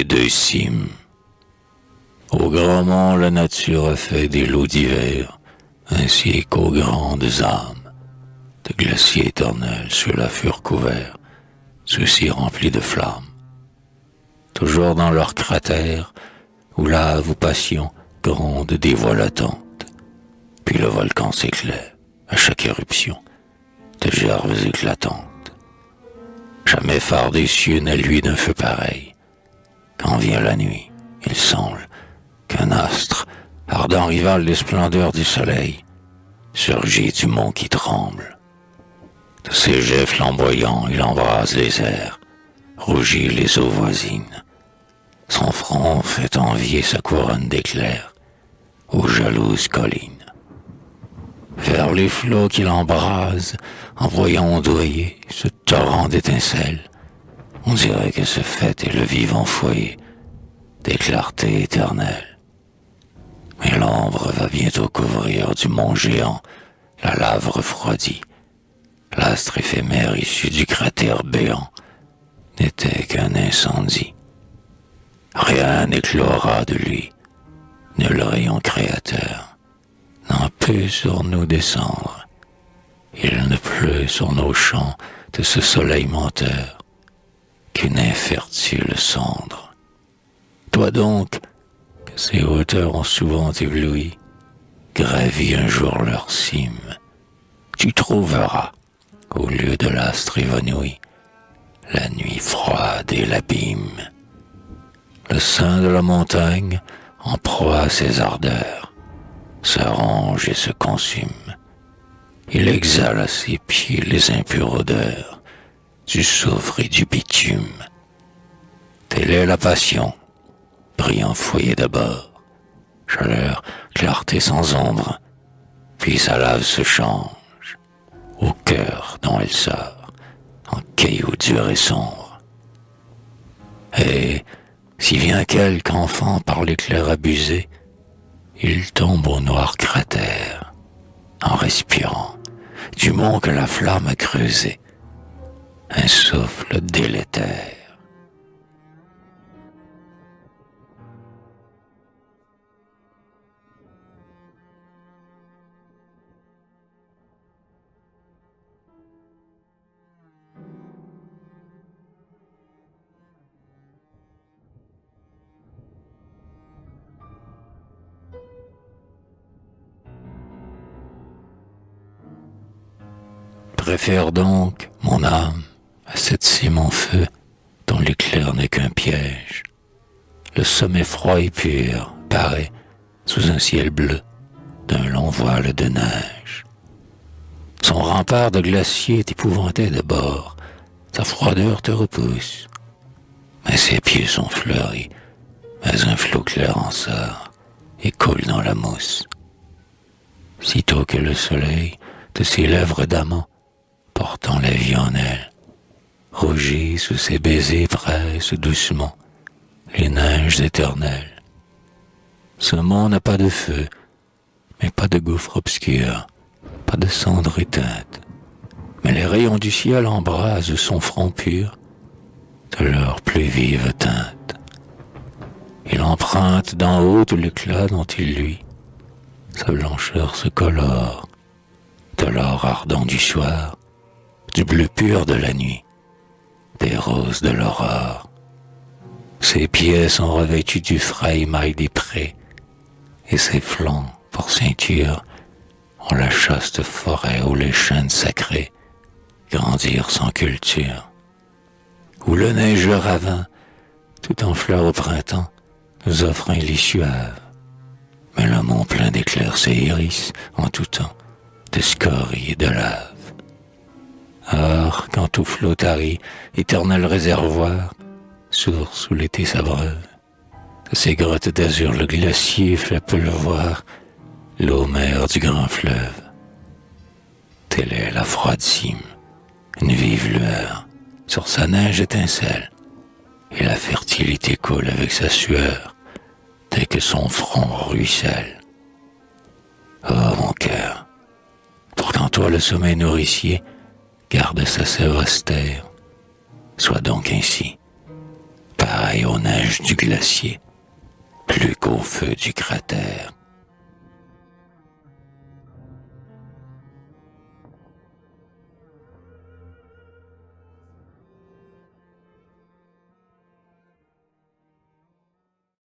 les deux cimes. Au grand mont, la nature a fait des lots d'hiver, ainsi qu'aux grandes âmes, de glaciers éternels sur la fure couvert, ceux-ci remplis de flammes. Toujours dans leurs cratères, où lave ou passion gronde des voix latentes, puis le volcan s'éclaire à chaque éruption de gerbes éclatantes. Jamais phare des cieux n'a lui d'un feu pareil. Quand vient la nuit, il semble qu'un astre, ardent rival des splendeurs du soleil, surgit du mont qui tremble. De ses jets flamboyants, il embrase les airs, rougit les eaux voisines. Son front fait envier sa couronne d'éclairs aux jalouses collines. Vers les flots qu'il embrase, en voyant ondoyer ce torrent d'étincelles, on dirait que ce fait est le vivant foyer des clartés éternelles. Mais l'ombre va bientôt couvrir du mont géant la lave refroidie. L'astre éphémère issu du cratère béant n'était qu'un incendie. Rien n'éclora de lui, nul rayon créateur n'en peut sur nous descendre. Il ne pleut sur nos champs de ce soleil menteur qu'une infertile cendre. Toi donc, que ces hauteurs ont souvent ébloui, gravis un jour leur cime, tu trouveras, au lieu de l'astre évanoui, la nuit froide et l'abîme. Le sein de la montagne, en proie à ses ardeurs, se ronge et se consume. Il exhale à ses pieds les impures odeurs du soufre et du bitume. Telle est la passion, brillant foyer d'abord, chaleur, clarté sans ombre, puis sa lave se change au cœur dont elle sort, en caillou dur et sombre. Et si vient quelque enfant par l'éclair abusé, il tombe au noir cratère, en respirant du mont que la flamme a creusé, un souffle délétère. Préfère donc, mon âme, à cette cime en feu, dont l'éclair n'est qu'un piège. Le sommet froid et pur paraît, sous un ciel bleu, d'un long voile de neige. Son rempart de glacier t'épouvantait d'abord, sa froideur te repousse. Mais ses pieds sont fleuris, mais un flot clair en sort et coule dans la mousse. Sitôt que le soleil, de ses lèvres d'amant, portant la vie en elle, rougit sous ses baisers presse doucement les neiges éternelles. Ce mont n'a pas de feu, mais pas de gouffre obscur, pas de cendre éteinte, mais les rayons du ciel embrasent son front pur de leur plus vive teinte. Il emprunte d'en haut tout l'éclat dont il luit, sa blancheur se colore de l'or ardent du soir, du bleu pur de la nuit, des roses de l'aurore. Ses pieds sont revêtus du frais émail des prés, et ses flancs, pour ceinture, ont la chaste forêt où les chênes sacrés grandirent sans culture, où le neigeux ravin, tout en fleurs au printemps, nous offre un lit suave. Mais le mont plein d'éclairs se hérisse en tout temps de scories et de lave. Or, quand tout flot tarit, éternel réservoir, source où l'été s'abreuve, de ces grottes d'azur le glacier fait pleuvoir l'eau mère du grand fleuve. Telle est la froide cime, une vive lueur, sur sa neige étincelle, et la fertilité coule avec sa sueur, dès que son front ruisselle. Oh mon cœur, pour qu'en toi le sommeil nourricier garde sa sève austère, sois donc ainsi, pareil aux neiges du glacier, plus qu'au feu du cratère.